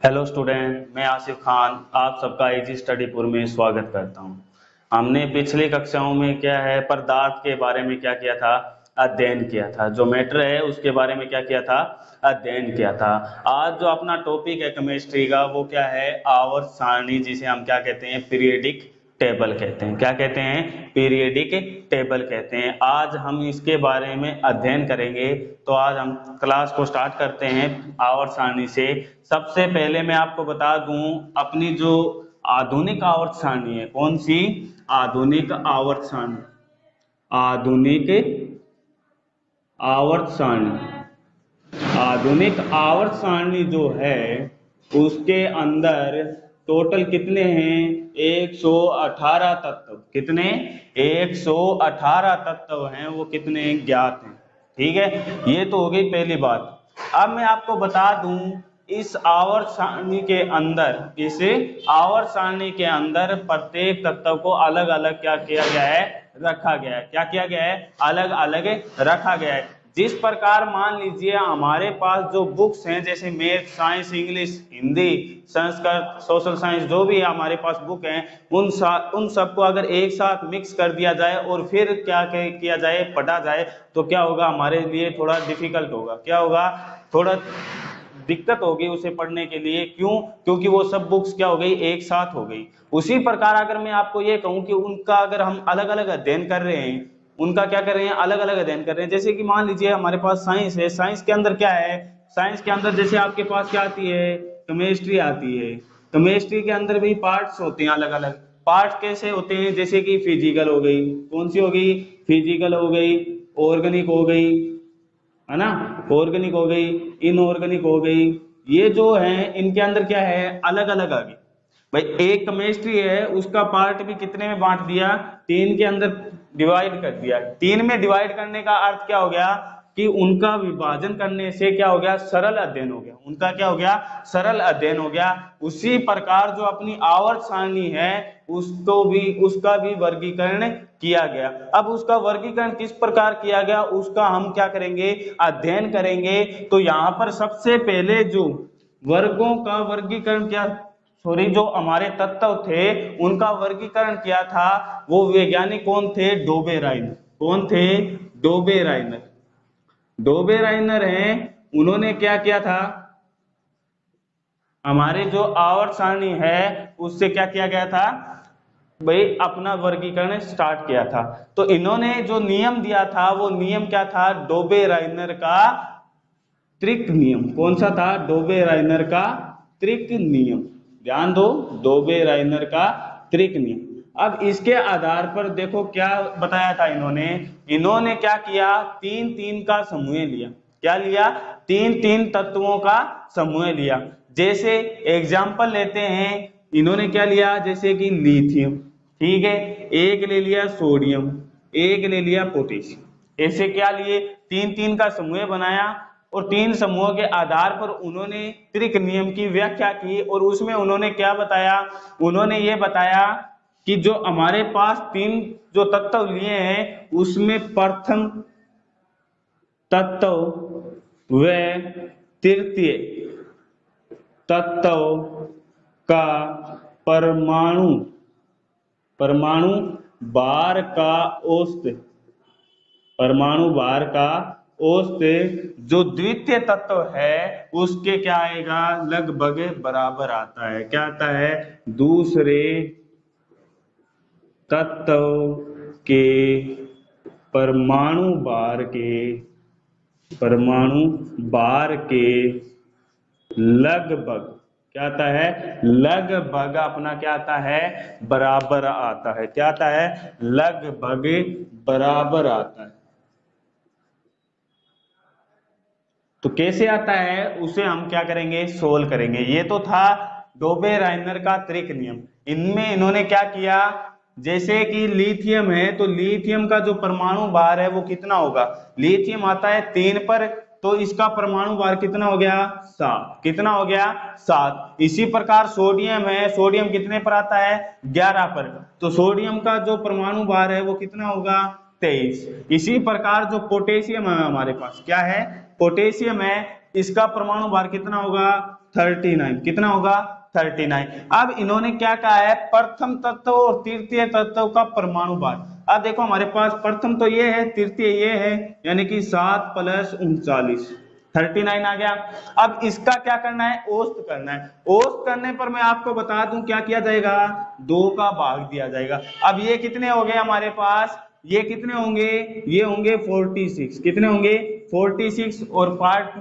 Hello student, मैं आसिफ खान आप सबका इजी स्टडीपुर में स्वागत करता हूं। हमने पिछली कक्षाओं में क्या है पदार्थ के बारे में क्या किया था, अध्ययन किया था। जो मैटर है उसके बारे में क्या किया था, अध्ययन किया था। आज जो अपना टॉपिक है केमिस्ट्री का वो क्या है, आवर्त सारणी, जिसे हम क्या कहते हैं, पीरियडिक टेबल कहते हैं। क्या कहते हैं, पीरियडिक टेबल कहते हैं। आज हम इसके बारे में अध्ययन करेंगे। तो आज हम क्लास को स्टार्ट करते हैं आवर्त सारणी से। सबसे पहले मैं आपको बता दूं, अपनी जो आधुनिक आवर्त सारणी है, कौन सी, आधुनिक आवर्त सारणी, आधुनिक आवर्त सारणी, आधुनिक आवर्त सारणी जो है उसके अंदर टोटल कितने हैं, 118 तत्व। कितने, 118 तत्व हैं। वो कितने ज्ञात हैं, ठीक है। ये तो हो गई पहली बात। अब मैं आपको बता दूं, इस आवर्त सारणी के अंदर, इस आवर्त सारणी के अंदर प्रत्येक तत्व को अलग अलग क्या किया गया है, रखा गया है। क्या किया गया है, अलग अलग रखा गया है। जिस प्रकार मान लीजिए हमारे पास जो बुक्स हैं, जैसे math, science, English, Hindi, Sanskrit, social science, जो भी हमारे पास बुक हैं, उन सबको अगर एक साथ मिक्स कर दिया जाए और फिर क्या किया जाए, पढ़ा जाए, तो क्या होगा, हमारे लिए थोड़ा डिफिकल्ट होगा। क्या होगा, थोड़ा दिक्कत होगी उसे पढ़ने के लिए। क्यों, क्योंकि वो सब बुक्स क्या हो गई, एक साथ हो गई। उसी प्रकार अगर मैं आपको ये कहूं कि उनका अगर हम अलग अलग अध्ययन कर रहे हैं, उनका क्या कर रहे हैं, अलग अलग अध्ययन कर रहे हैं। जैसे कि मान लीजिए हमारे पास साइंस है, साइंस के अंदर क्या है, साइंस के अंदर जैसे आपके पास क्या आती है, केमिस्ट्री आती है। केमिस्ट्री के अंदर भी पार्ट्स होते हैं अलग अलग। पार्ट्स कैसे होते हैं, जैसे कि फिजिकल हो गई, कौन सी हो गई, फिजिकल हो गई, ऑर्गेनिक हो गई, है ना, ऑर्गेनिक हो गई, इनऑर्गेनिक हो गई। ये जो है इनके अंदर क्या है, अलग अलग आ गई। भाई एक केमिस्ट्री है, उसका पार्ट भी कितने में बांट दिया, 3 के अंदर डिवाइड कर दिया। 3 में डिवाइड करने का अर्थ क्या हो गया कि उनका विभाजन करने से क्या हो गया, सरल अध्ययन हो गया। उनका क्या हो गया, सरल अध्ययन हो गया। उसी प्रकार जो अपनी आवर्त सारणी है उसका भी वर्गीकरण किया गया। अब उसका वर्गीकरण किस प्रकार किया गया, उसका हम क्या करेंगे, अध्ययन करेंगे। तो यहाँ पर सबसे पहले जो वर्गों का वर्गीकरण क्या, सॉरी, जो हमारे तत्व थे उनका वर्गीकरण किया था, वो वैज्ञानिक कौन थे, डोबे राइनर। कौन थे, डोबे राइनर। डोबे राइनर हैं, उन्होंने क्या किया था, हमारे जो आवर्त सारणी है उससे क्या किया गया था भाई, अपना वर्गीकरण स्टार्ट किया था। तो इन्होंने जो नियम दिया था वो नियम क्या था, डोबे राइनर का त्रिक नियम। कौन सा था, डोबे राइनर का त्रिक नियम। ध्यान दो, डोबे राइनर का त्रिक नियम। अब इसके आधार पर देखो क्या बताया था इन्होंने। इन्होंने क्या किया, 3-3 का समूह लिया। क्या लिया, 3-3 तत्वों का समूह लिया। जैसे एग्जाम्पल लेते हैं, इन्होंने क्या लिया, जैसे कि लिथियम, ठीक है, एक ले लिया सोडियम, एक ले लिया पोटेशियम। ऐसे क्या लिए, 3-3 का समूह बनाया और 3 समूहों के आधार पर उन्होंने त्रिक नियम की व्याख्या की। और उसमें उन्होंने क्या बताया, उन्होंने ये बताया कि जो हमारे पास 3 जो तत्व लिए हैं उसमें प्रथम तत्व व तृतीय तत्व का परमाणु भार का औसत, परमाणु भार का औसत जो द्वितीय तत्व है उसके क्या आएगा, लगभग बराबर आता है। क्या आता है, दूसरे तत्व के परमाणु भार के लगभग क्या आता है, लगभग अपना क्या आता है, बराबर आता है। क्या आता है, लगभग बराबर आता है। तो कैसे आता है उसे हम क्या करेंगे, सोल्व करेंगे। ये तो था डोबे राइनर का त्रिक नियम। इनमें इन्होंने क्या किया, जैसे कि लिथियम है तो लिथियम का जो परमाणु भार है वो कितना होगा, लिथियम आता है 3 पर, तो इसका परमाणु भार कितना हो गया, 7। कितना हो गया, 7। इसी प्रकार सोडियम है, सोडियम कितने पर आता है, 11 पर, तो सोडियम का जो परमाणु भार है वो कितना होगा, 23। इसी प्रकार जो पोटेशियम है हमारे पास, क्या है, पोटेशियम है, इसका परमाणु भार कितना होगा, 39। कितना होगा 39। अब इन्होंने क्या कहा है, प्रथम तत्व और तृतीय तत्व का परमाणु भार। अब देखो हमारे पास प्रथम तो ये है, तृतीय ये है, यानी कि 7 + 39 39 आ गया। अब इसका क्या करना है, औसत करना है। औसत करने पर मैं आपको बता दूं क्या किया जाएगा, 2 का भाग दिया जाएगा। अब ये कितने हो गए हमारे पास, ये कितने होंगे, ये होंगे 46। कितने होंगे 46, और पार्ट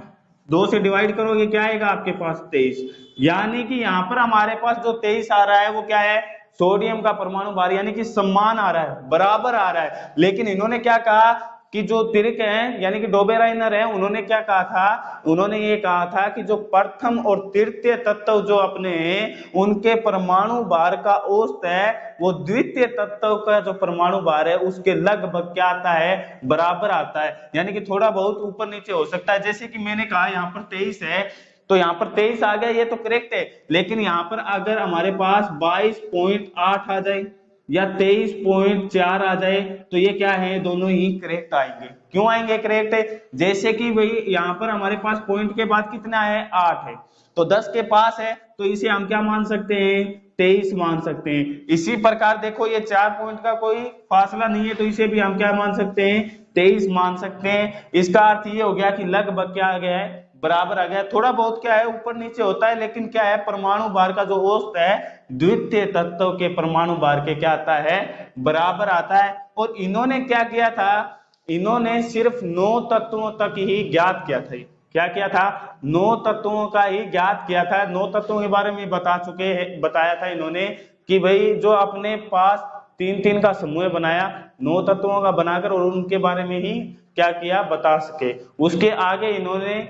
2 से डिवाइड करोगे क्या आएगा आपके पास 23। यानी कि यहाँ पर हमारे पास जो 23 आ रहा है वो क्या है, सोडियम का परमाणु भार, यानी कि समान आ रहा है, बराबर आ रहा है। लेकिन इन्होंने क्या कहा कि जो तिर्क हैं यानी कि डोबेराइनर है, उन्होंने क्या कहा था, उन्होंने ये कहा था कि जो प्रथम और तृतीय तत्व जो अपने हैं उनके परमाणु भार का औसत है वो द्वितीय तत्व का जो परमाणु भार है उसके लगभग क्या आता है, बराबर आता है। यानी कि थोड़ा बहुत ऊपर नीचे हो सकता है। जैसे कि मैंने कहा यहाँ पर 23 है तो यहाँ पर 23 आ गया, ये तो करेक्ट है। लेकिन यहाँ पर अगर हमारे पास 22.8 आ जाए या 23.4 आ जाए तो ये क्या है, दोनों ही करेक्ट आएंगे। क्यों आएंगे करेक्ट, जैसे कि भाई यहाँ पर हमारे पास पॉइंट के बाद कितना है 8 है, तो 10 के पास है तो इसे हम क्या मान सकते हैं, 23 मान सकते हैं। इसी प्रकार देखो ये 4 पॉइंट का कोई फासला नहीं है तो इसे भी हम क्या मान सकते हैं, 23 मान सकते हैं। इसका अर्थ ये हो गया कि लगभग क्या आ गया है, बराबर आ गया। थोड़ा बहुत क्या है ऊपर नीचे होता है, लेकिन क्या है परमाणु भार का जो औसत है द्वितीय तत्व के परमाणु भार के क्या आता है, बराबर आता है। और इन्होंने क्या किया था, इन्होंने सिर्फ 9 तत्वों तक ही ज्ञात किया था। क्या किया था, 9 तत्वों का ही ज्ञात किया था। 9 तत्वों के बारे में बताया था इन्होंने कि भाई जो अपने पास 3-3 का समूह बनाया, 9 तत्वों का बनाकर, और उनके बारे में ही क्या किया, बता सके। उसके आगे इन्होंने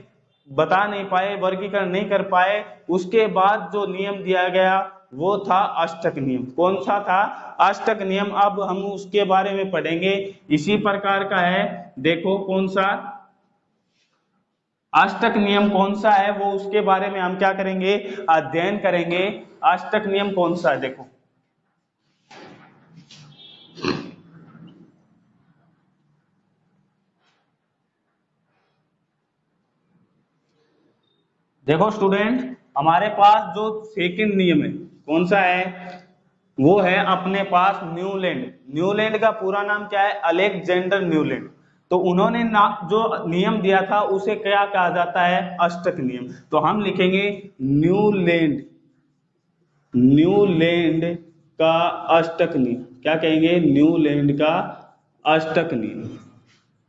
बता नहीं पाए, वर्गीकरण नहीं कर पाए। उसके बाद जो नियम दिया गया वो था अष्टक नियम। कौन सा था, अष्टक नियम। अब हम उसके बारे में पढ़ेंगे। इसी प्रकार का है, देखो कौन सा अष्टक नियम कौन सा है, वो उसके बारे में हम क्या करेंगे, अध्ययन करेंगे। अष्टक नियम कौन सा है, देखो देखो स्टूडेंट, हमारे पास जो सेकंड नियम है कौन सा है, वो है अपने पास न्यूलैंड। न्यूलैंड का पूरा नाम क्या है, अलेक्जेंडर न्यूलैंड। तो उन्होंने जो नियम दिया था उसे क्या कहा जाता है, अष्टक नियम। तो हम लिखेंगे न्यूलैंड, न्यूलैंड का अष्टक नियम। क्या कहेंगे, न्यूलैंड का अष्टक नियम।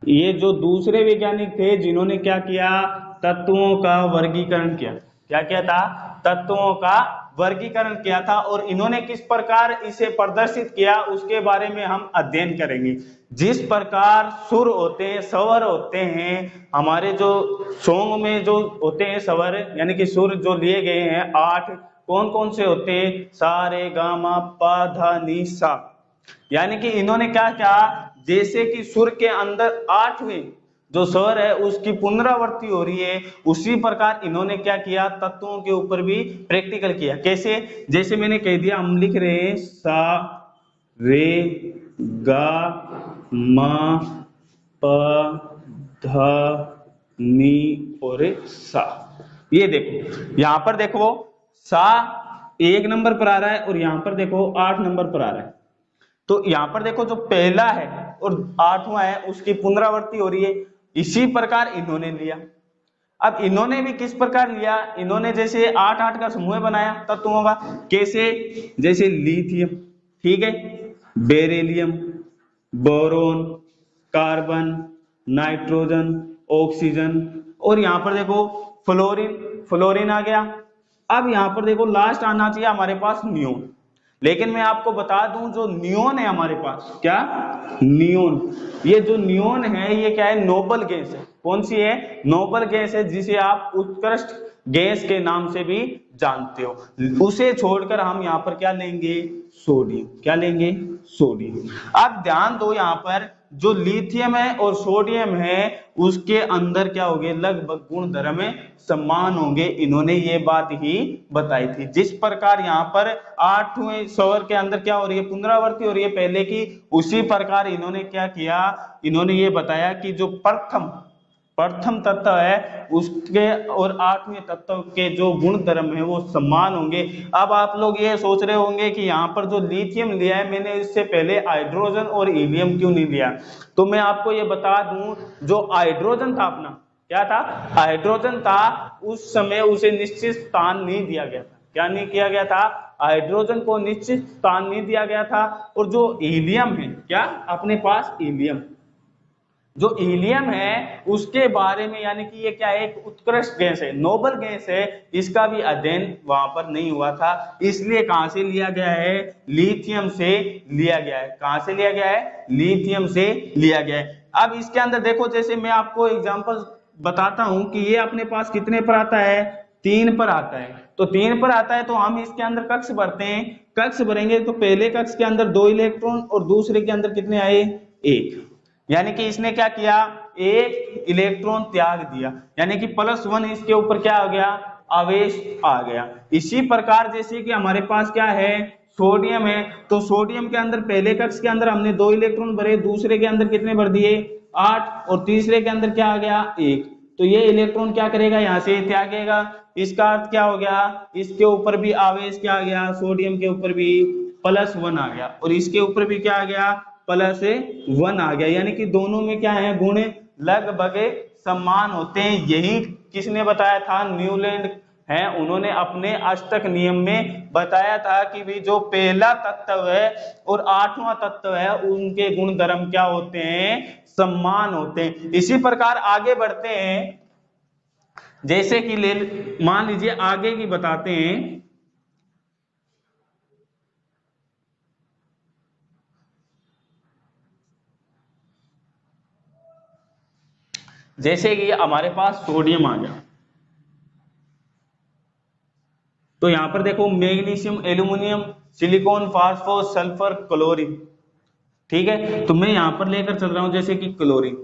ये जो दूसरे वैज्ञानिक थे जिन्होंने क्या किया, तत्वों का वर्गीकरण किया। क्या किया था, तत्वों का वर्गीकरण किया था। और इन्होंने किस प्रकार इसे प्रदर्शित किया उसके बारे में हम अध्ययन करेंगे। जिस प्रकार सुर होते हैं, स्वर होते हैं, हमारे जो सॉन्ग में जो होते हैं स्वर यानी कि सुर जो लिए गए हैं 8, कौन कौन से होते हैं, सा रे गा मा पा धा नी सा। यानी कि इन्होंने क्या किया, जैसे कि सुर के अंदर 8वें जो स्वर है उसकी पुनरावृत्ति हो रही है, उसी प्रकार इन्होंने क्या किया, तत्वों के ऊपर भी प्रैक्टिकल किया। कैसे, जैसे मैंने कह दिया, हम लिख रहे हैं सा रे गा मा प ध नी और सा। ये देखो यहां पर देखो सा 1 नंबर पर आ रहा है और यहां पर देखो 8 नंबर पर आ रहा है। तो यहां पर देखो जो पहला है और 8वां है उसकी पुनरावृत्ति हो रही है। इसी प्रकार इन्होंने लिया। अब इन्होंने भी किस प्रकार लिया, इन्होंने जैसे 8-8 का समूह बनाया तत्वों का। कैसे, जैसे लिथियम, ठीक है, beryllium, boron, carbon, nitrogen, oxygen, और यहां पर देखो फ्लोरीन, फ्लोरीन आ गया। अब यहां पर देखो लास्ट आना चाहिए हमारे पास नियोन। लेकिन मैं आपको बता दूं जो नियोन है हमारे पास, क्या नियोन, ये जो नियोन है ये क्या है, नोबल गैस है। कौन सी है, नोबल गैस है, जिसे आप उत्कृष्ट गैस के नाम से भी जानते हो। उसे छोड़कर हम यहाँ पर क्या लेंगे, सोडियम। क्या लेंगे, सोडियम। अब ध्यान दो, यहाँ पर जो लिथियम है और सोडियम है उसके अंदर क्या होंगे, लगभग गुण धर्म समान होंगे। इन्होंने ये बात ही बताई थी। जिस प्रकार यहाँ पर 8वें स्वर के अंदर क्या हो रही है, पुनरावृत्ति हो रही है पहले की, उसी प्रकार इन्होंने क्या किया, इन्होंने ये बताया कि जो प्रथम प्रथम तत्व है उसके और आठवें तत्व के जो गुण धर्म है वो समान होंगे। अब आप लोग ये सोच रहे होंगे कि यहाँ पर जो लिथियम लिया है मैंने, इससे पहले हाइड्रोजन और हीलियम क्यों नहीं लिया? तो मैं आपको ये बता दूं, जो हाइड्रोजन था अपना, क्या था? हाइड्रोजन था, उस समय उसे निश्चित स्थान नहीं दिया गया था। क्या नहीं किया गया था? हाइड्रोजन को निश्चित स्थान नहीं दिया गया था। और जो हीलियम है, क्या अपने पास हीलियम, जो हीलियम है उसके बारे में, यानी कि ये क्या है, एक उत्कृष्ट गैस है, नोबल गैस है, इसका भी अध्ययन वहां पर नहीं हुआ था। इसलिए कहां से लिया गया है? लिथियम से लिया गया है। कहां से लिया गया है? लिथियम से लिया गया है। अब इसके अंदर देखो, जैसे मैं आपको एग्जांपल बताता हूं कि ये अपने पास कितने पर आता है? 3 पर आता है। तो 3 पर आता है तो हम इसके अंदर कक्ष भरते हैं। कक्ष भरेंगे तो पहले कक्ष के अंदर 2 इलेक्ट्रॉन और दूसरे के अंदर कितने आए? 1। यानी कि इसने क्या किया? 1 इलेक्ट्रॉन त्याग दिया, यानी कि +1 इसके ऊपर क्या हो गया? आवेश आ गया। इसी प्रकार जैसे कि हमारे पास क्या है? सोडियम है। तो सोडियम के अंदर पहले कक्ष के अंदर हमने 2 इलेक्ट्रॉन भरे, दूसरे के अंदर कितने भर दिए? 8, और तीसरे के अंदर क्या आ गया? 1। तो ये इलेक्ट्रॉन क्या करेगा? यहां से त्यागेगा। इसका अर्थ क्या हो गया? इसके ऊपर भी आवेश क्या आ गया? सोडियम के ऊपर भी +1 आ गया, और इसके ऊपर भी क्या आ गया? +1 आ गया। यानी कि दोनों में क्या है? गुण लगभग समान होते हैं। यही किसने बताया था? न्यूलैंड है, उन्होंने अपने अष्टक नियम में बताया था कि भी जो पहला तत्व है और 8वां तत्व है उनके गुण धर्म क्या होते हैं? समान होते हैं। इसी प्रकार आगे बढ़ते हैं, जैसे कि मान लीजिए आगे की बताते हैं। जैसे कि हमारे पास सोडियम आ गया, तो यहां पर देखो magnesium, aluminium, silicon, phosphorus, sulphur, chlorine. ठीक है, तो मैं यहां पर लेकर चल रहा हूं जैसे कि क्लोरीन।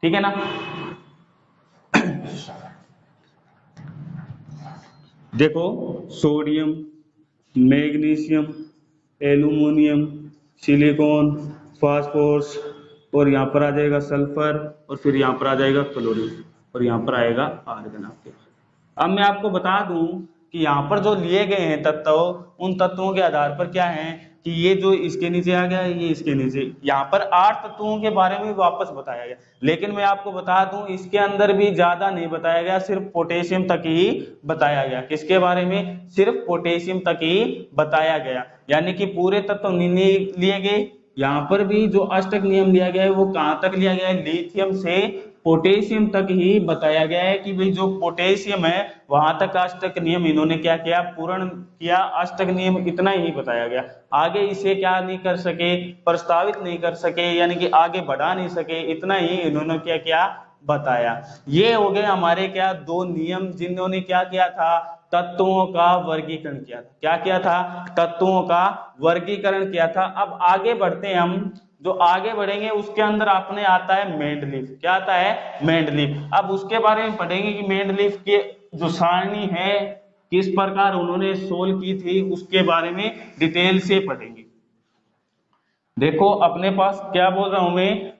ठीक है ना? देखो sodium, magnesium, aluminium, silicon, phosphorus, और यहां पर आ जाएगा सल्फर, और फिर यहां पर आ जाएगा क्लोरीन, और यहां पर आएगा आर्गन आपके। अब मैं आपको बता दूं कि यहाँ पर जो लिए गए हैं तत्व, उन तत्वों के आधार पर क्या है कि ये जो इसके नीचे आ गया, ये इसके नीचे, यहाँ पर 8 तत्वों के बारे में वापस बताया गया। लेकिन मैं आपको बता दूं इसके अंदर भी ज्यादा नहीं बताया गया, सिर्फ पोटेशियम तक ही बताया गया। किसके बारे में? सिर्फ पोटेशियम तक ही बताया गया। यानी कि पूरे तत्व नहीं लिए गए। यहाँ पर भी जो अष्टक नियम लिया गया है वो कहाँ तक लिया गया है? लिथियम से पोटेशियम तक ही बताया गया है कि भाई जो पोटेशियम है वहां तक अष्टक नियम इन्होंने क्या किया? पूर्ण किया। अष्टक नियम इतना ही बताया गया, आगे इसे क्या नहीं कर सके? प्रस्तावित नहीं कर सके, यानी कि आगे बढ़ा नहीं सके। इतना ही इन्होंने क्या किया? बताया। ये हो गए हमारे क्या? 2 नियम जिन्होंने क्या किया था? तत्वों का वर्गीकरण किया था। क्या किया था? तत्वों का वर्गीकरण किया था। अब आगे बढ़ते हैं हम, जो आगे बढ़ेंगे उसके अंदर आपने आता है मेंडलीफ। क्या आता है? मेंडलीफ। अब उसके बारे में पढ़ेंगे कि मेंडलीफ के जो सारणी है किस प्रकार उन्होंने सोल्व की थी, उसके बारे में डिटेल से पढ़ेंगे। देखो अपने पास क्या बोल रहा हूं मैं,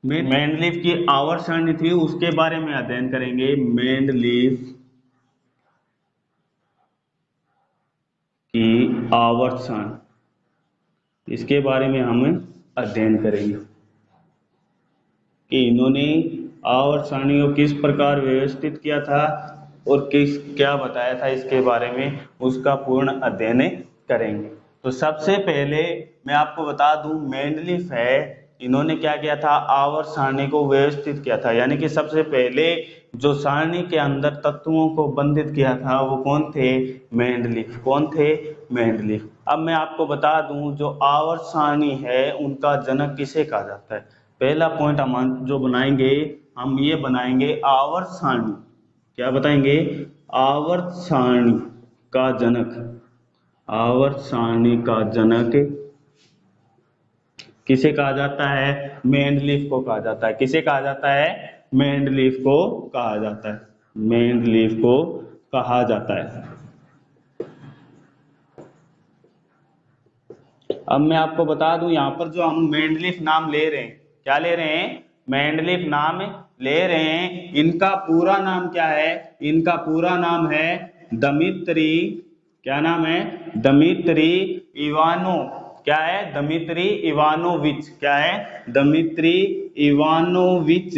मेंडलीफ की आवर्त सारणी थी, उसके बारे में अध्ययन करेंगे। मेंडलीफ की आवर्त सारणी, इसके बारे में हम अध्ययन करेंगे कि इन्होंने आवर्त सारणी को किस प्रकार व्यवस्थित किया था और किस क्या बताया था इसके बारे में, उसका पूर्ण अध्ययन करेंगे। तो सबसे पहले मैं आपको बता दूं, मेंडलीफ है, इन्होंने क्या किया था? आवर्त सारणी को व्यवस्थित किया था। यानी कि सबसे पहले जो सारणी के अंदर तत्वों को बंधित किया था वो कौन थे? मेंडलीफ। कौन थे? मेंडलीफ। अब मैं आपको बता दूं जो आवर्त सारणी है उनका जनक किसे कहा जाता है? पहला पॉइंट हम जो बनाएंगे, हम ये बनाएंगे आवर्त सारणी। क्या बताएंगे? आवर्त सारणी का जनक। आवर्त सारणी का जनक किसे कहा जाता है? मेंडलीफ को कहा जाता है। किसे कहा जाता है? मेंडलीफ को कहा जाता है। मेंडलीफ को कहा जाता है। अब मैं आपको बता दूं, यहां पर जो हम मेंडलीफ नाम ले रहे हैं, क्या ले रहे हैं? मेंडलीफ नाम ले रहे हैं, इनका पूरा नाम क्या है? इनका पूरा नाम है दमित्री, क्या नाम है? दमित्री इवानो, क्या है? दमित्री इवानोविच, क्या है? दमित्री इवानोविच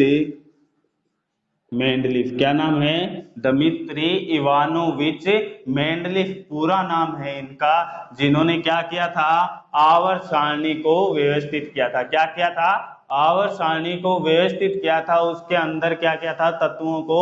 मेंडलीफ, क्या नाम है? दमित्री इवानोविच मेंडलीफ पूरा नाम है इनका, जिन्होंने क्या किया था? आवर्त सारणी को व्यवस्थित किया था। क्या किया था? आवर्त सारणी को व्यवस्थित किया था, उसके अंदर क्या किया था? तत्वों को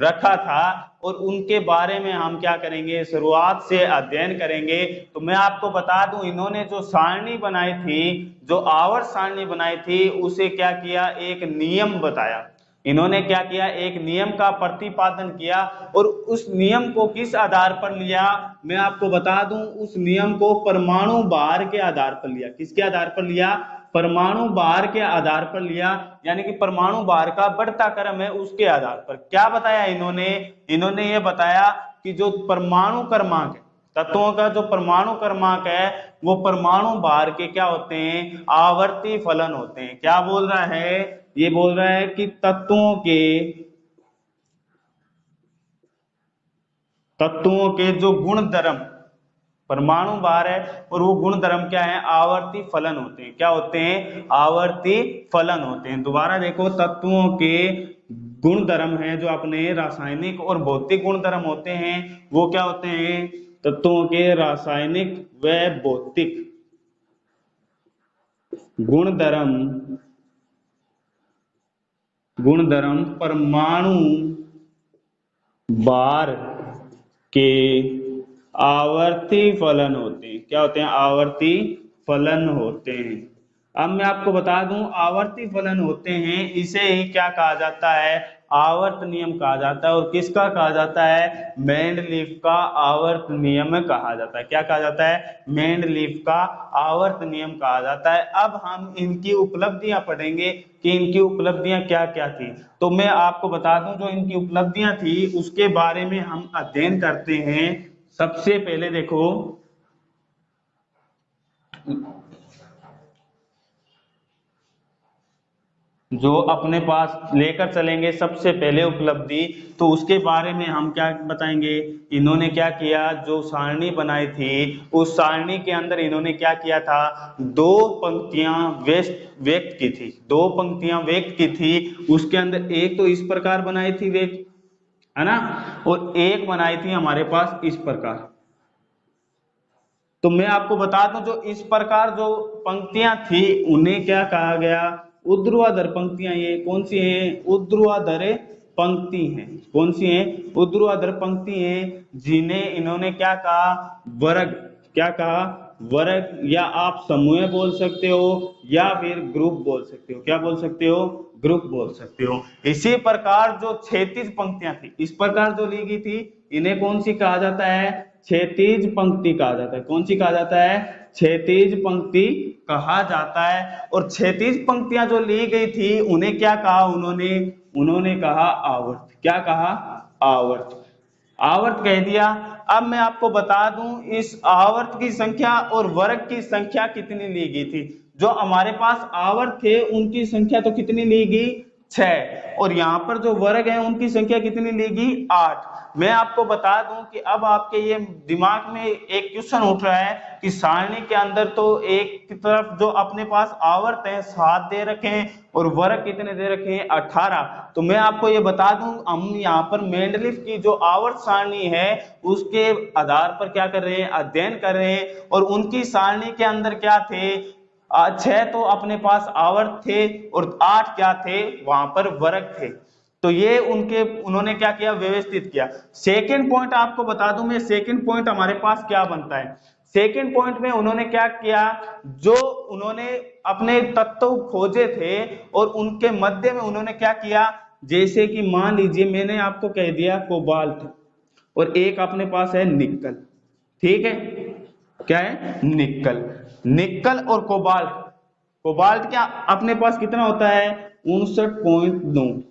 रखा था। और उनके बारे में हम क्या करेंगे? शुरुआत से अध्ययन करेंगे। तो मैं आपको बता दूं, इन्होंने जो सारणी बनाई थी, जो आवर्त सारणी बनाई थी, उसे क्या किया? एक नियम बताया। इन्होंने क्या किया? एक नियम का प्रतिपादन किया। और उस नियम को किस आधार पर लिया? मैं आपको बता दूं, उस नियम को परमाणु भार के आधार पर लिया। किसके आधार पर लिया? परमाणु भार के आधार पर लिया, यानी कि परमाणु भार का बढ़ता क्रम है उसके आधार पर। क्या बताया इन्होंने? इन्होंने ये बताया कि जो परमाणु क्रमांक है, तत्वों का जो परमाणु क्रमांक है, वो परमाणु भार के क्या होते हैं? आवर्ती फलन होते हैं। क्या बोल रहा है? ये बोल रहा है कि तत्वों के जो गुण धर्म, परमाणु भार है और वो गुण धर्म क्या है? आवर्ती फलन होते हैं। क्या होते हैं? आवर्ती फलन होते हैं। दोबारा देखो, तत्वों के गुण धर्म है जो अपने रासायनिक और भौतिक गुण धर्म होते हैं, वो क्या होते हैं? तत्वों के रासायनिक व भौतिक गुणधर्म परमाणु भार के आवर्ती फलन होते हैं। क्या होते हैं? आवर्ती फलन होते हैं। अब मैं आपको बता दूं, आवर्ती फलन होते हैं, इसे ही क्या कहा जाता है? आवर्त नियम कहा जाता है। और किसका कहा जाता है? मेंडलीफ का आवर्त नियम कहा जाता है। क्या कहा जाता है? मेंडलीफ का आवर्त नियम कहा जाता है। अब हम इनकी उपलब्धियां पढ़ेंगे कि इनकी उपलब्धियां क्या क्या थी। तो मैं आपको बता दूं, जो इनकी उपलब्धियां थी उसके बारे में हम अध्ययन करते हैं। सबसे पहले देखो, जो अपने पास लेकर चलेंगे सबसे पहले उपलब्धि, तो उसके बारे में हम क्या बताएंगे? इन्होंने क्या किया? जो सारणी बनाई थी, उस सारणी के अंदर इन्होंने क्या किया था? दो पंक्तियां व्यक्त की थी। दो पंक्तियां व्यक्त की थी। उसके अंदर एक तो इस प्रकार बनाई थी व्यक्त, है ना, और एक बनाई थी हमारे पास इस प्रकार। तो मैं आपको बता दूं, जो इस प्रकार जो पंक्तियां थी उन्हें क्या कहा गया? ऊर्ध्वाधर पंक्तियां। ये कौन सी हैं? ऊर्ध्वाधर पंक्ति हैं। कौन सी हैं? ऊर्ध्वाधर पंक्ति हैं, जिन्हें इन्होंने क्या कहा? वर्ग। क्या कहा? वर्ग, या आप समूह बोल सकते हो या फिर ग्रुप बोल सकते हो। क्या बोल सकते हो? ग्रुप बोल सकते हो। इसी प्रकार जो क्षैतिज पंक्तियां थी, इस प्रकार जो ली गई थी, इन्हें कौन सी कहा जाता है? क्षैतिज पंक्ति कहा जाता है। कौन सी कहा जाता है? क्षैतिज पंक्ति कहा जाता है। और क्षैतिज पंक्तियां जो ली गई थी उन्हें क्या कहा? उन्होंने कहा आवर्त। क्या कहा? आवर्त। आवर्त कह दिया। अब मैं आपको बता दूं, इस आवर्त की संख्या और वर्ग की संख्या कितनी ली गई थी। जो हमारे पास आवर्त थे उनकी संख्या तो कितनी ली गई? 6। और यहाँ पर जो वर्ग है उनकी संख्या कितनी ली गई? 8। मैं आपको बता दूं कि अब आपके ये दिमाग में एक क्वेश्चन उठ रहा है कि सारणी के अंदर तो एक की तरफ जो अपने पास आवर्त है 7 दे रखे हैं और वर्ग कितने दे रखे हैं? 18। तो मैं आपको ये बता दूं, हम यहाँ पर मेंडलीफ की जो आवर्त सारणी है उसके आधार पर क्या कर रहे हैं? अध्ययन कर रहे हैं। और उनकी सारणी के अंदर क्या थे? 6 तो अपने पास आवर्त थे और 8 क्या थे? वहां पर वर्ग थे। तो ये उन्होंने क्या किया? व्यवस्थित किया। सेकंड पॉइंट आपको बता दूं मैं, सेकंड पॉइंट हमारे पास क्या बनता है? सेकंड पॉइंट में उन्होंने क्या किया? जो उन्होंने अपने तत्व खोजे थे और उनके मध्य में उन्होंने क्या किया? जैसे कि मान लीजिए मैंने आपको कह दिया कोबाल्ट और एक अपने पास है निक्कल। ठीक है, क्या है? निक्कल। निक्कल और कोबाल्ट। कोबाल्ट क्या अपने पास कितना होता है? 59.9।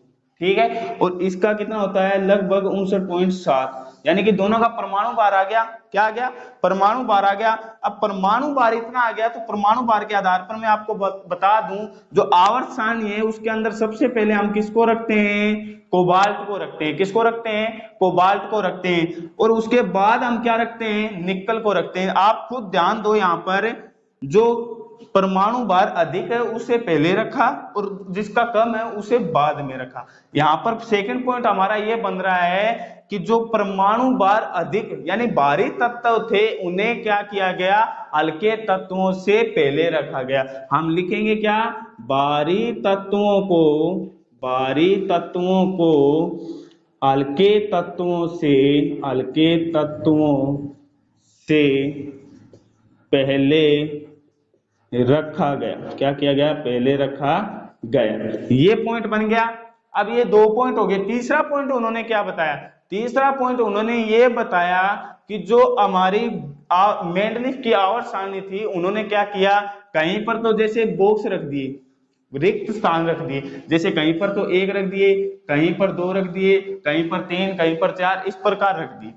ठीक है, और इसका कितना होता है? लगभग 59.7। यानी कि दोनों का परमाणु भार आ गया, क्या आ गया, परमाणु भार आ गया। अब परमाणु भार इतना आ गया तो परमाणु भार के आधार पर मैं आपको बता दूं, जो आवर्त सारणी है उसके अंदर सबसे पहले हम किसको रखते हैं, कोबाल्ट को रखते हैं। किसको रखते हैं, कोबाल्ट को रखते हैं। और उसके बाद हम क्या रखते हैं, निकल को रखते हैं। आप खुद ध्यान दो, यहाँ पर जो परमाणु भार अधिक है उसे पहले रखा और जिसका कम है उसे बाद में रखा। यहाँ पर सेकंड पॉइंट हमारा ये बन रहा है कि जो परमाणु भार अधिक यानी भारी तत्व थे उन्हें क्या किया गया, हल्के तत्वों से पहले रखा गया। हम लिखेंगे क्या, भारी तत्वों को हल्के तत्वों से पहले रखा गया। क्या किया गया, पहले रखा गया। ये पॉइंट बन गया। अब ये 2 पॉइंट हो गए। तीसरा पॉइंट उन्होंने क्या बताया, तीसरा पॉइंट उन्होंने ये बताया कि जो हमारी मेंडलीफ की आवर्त सारणी थी उन्होंने क्या किया, कहीं पर तो जैसे बॉक्स रख दिए, रिक्त स्थान रख दिए, जैसे कहीं पर तो 1 रख दिए, कहीं पर 2 रख दिए, कहीं पर 3, कहीं पर 4, इस प्रकार रख दिए।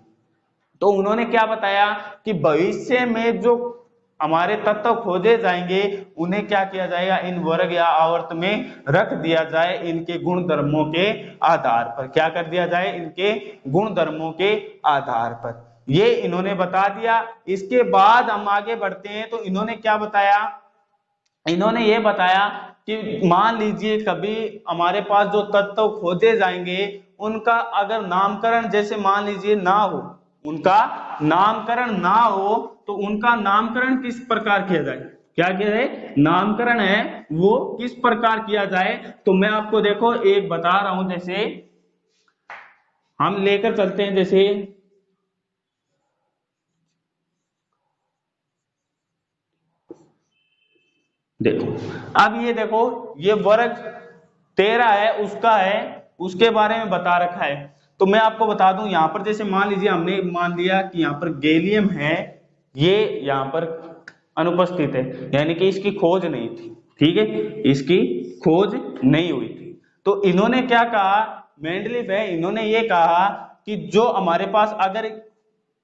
तो उन्होंने क्या बताया कि भविष्य में जो हमारे तत्व खोजे जाएंगे उन्हें क्या किया जाएगा, इन वर्ग या आवर्त में रख दिया जाए, इनके गुण धर्मों के आधार पर। क्या कर दिया जाए, इनके गुण धर्मों के आधार पर। ये इन्होंने बता दिया। इसके बाद हम आगे बढ़ते हैं तो इन्होंने क्या बताया, इन्होंने ये बताया कि मान लीजिए कभी हमारे पास जो तत्व खोजे जाएंगे उनका अगर नामकरण जैसे मान लीजिए ना हो, उनका नामकरण ना हो तो उनका नामकरण किस प्रकार किया जाए, क्या किया जाए, नामकरण है वो किस प्रकार किया जाए। तो मैं आपको देखो एक बता रहा हूं, जैसे हम लेकर चलते हैं, जैसे देखो, अब ये देखो ये वर्ग 13 है, उसका है, उसके बारे में बता रखा है। तो मैं आपको बता दूं यहां पर जैसे मान लीजिए हमने मान लिया कि यहां पर गैलियम है, ये यहां पर अनुपस्थित है, यानी कि इसकी खोज नहीं थी, ठीक है, इसकी खोज नहीं हुई थी। तो इन्होंने क्या कहा, मेंडलीफ है, इन्होंने ये कहा कि जो हमारे पास अगर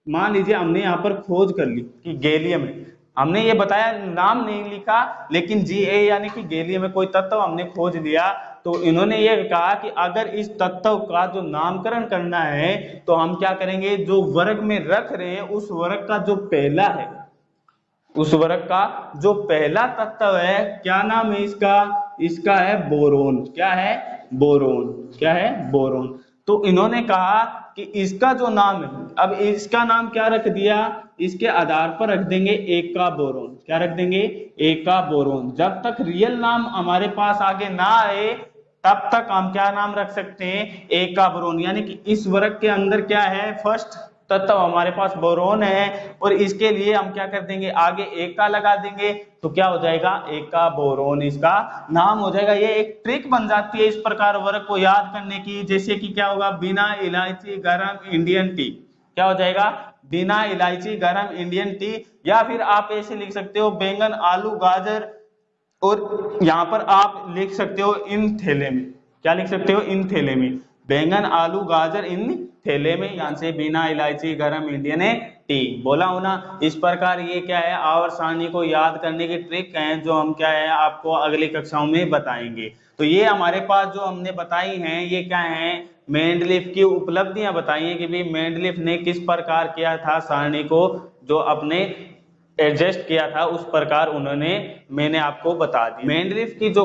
मान लीजिए हमने यहाँ पर खोज कर ली कि गैलियम है, हमने ये बताया नाम नहीं लिखा लेकिन Ga यानी कि गैलियम में कोई तत्व हमने खोज लिया। तो इन्होंने ये कहा कि अगर इस तत्व का जो नामकरण करना है तो हम क्या करेंगे, जो वर्ग में रख रहे हैं उस वर्ग का जो पहला है, उस वर्ग का जो पहला तत्व है, क्या नाम है इसका, इसका है बोरोन। क्या है, बोरोन। क्या है, बोरोन। तो इन्होंने कहा कि इसका जो नाम है, अब इसका नाम क्या रख दिया, इसके आधार पर रख देंगे एका बोरोन। क्या रख देंगे, एका बोरोन। जब तक रियल नाम हमारे पास आगे ना आए तब तक हम क्या नाम रख सकते हैं, एका बोरोन। यानी कि इस वर्ग के अंदर क्या है, फर्स्ट तत्व हमारे पास बोरोन है और इसके लिए हम क्या कर देंगे, आगे एका लगा देंगे तो क्या हो जाएगा, एका बोरोन इसका नाम हो जाएगा। ये एक ट्रिक बन जाती है इस प्रकार वर्ग को याद करने की, जैसे कि क्या होगा, बिना इलायची गरम इंडियन टी। क्या हो जाएगा, बिना इलायची गरम इंडियन टी। या फिर आप ऐसे लिख सकते हो बैंगन आलू गाजर, और यहां पर आप लिख सकते हो इन थैले में। क्या लिख सकते हो, इन थैले में, बैंगन आलू गाजर इन थैले में, यहां से बिना इलायची गरम इंडियन टी बोला हो ना। इस प्रकार ये क्या है, आवर्त सारणी को याद करने की ट्रिक है जो हम क्या है आपको अगली कक्षाओं में बताएंगे। तो ये हमारे पास जो हमने बताई हैं ये क्या है, मेंडलीफ की उपलब्धियां बताई हैं कि भाई मेंडलीफ ने किस प्रकार किया था सारणी को, जो अपने एडजस्ट किया था उस प्रकार उन्होंने, मैंने आपको बता दी। मेंडलीफ की जो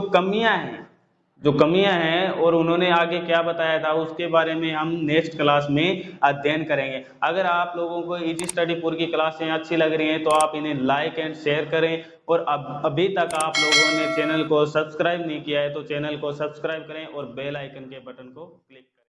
कमियां हैं और उन्होंने आगे क्या बताया था उसके बारे में हम नेक्स्ट क्लास में अध्ययन करेंगे। अगर आप लोगों को इजी स्टडी पूरी की क्लासें अच्छी लग रही हैं तो आप इन्हें लाइक एंड शेयर करें, और अभी तक आप लोगों ने चैनल को सब्सक्राइब नहीं किया है तो चैनल को सब्सक्राइब करें और बेल आइकन के बटन को क्लिक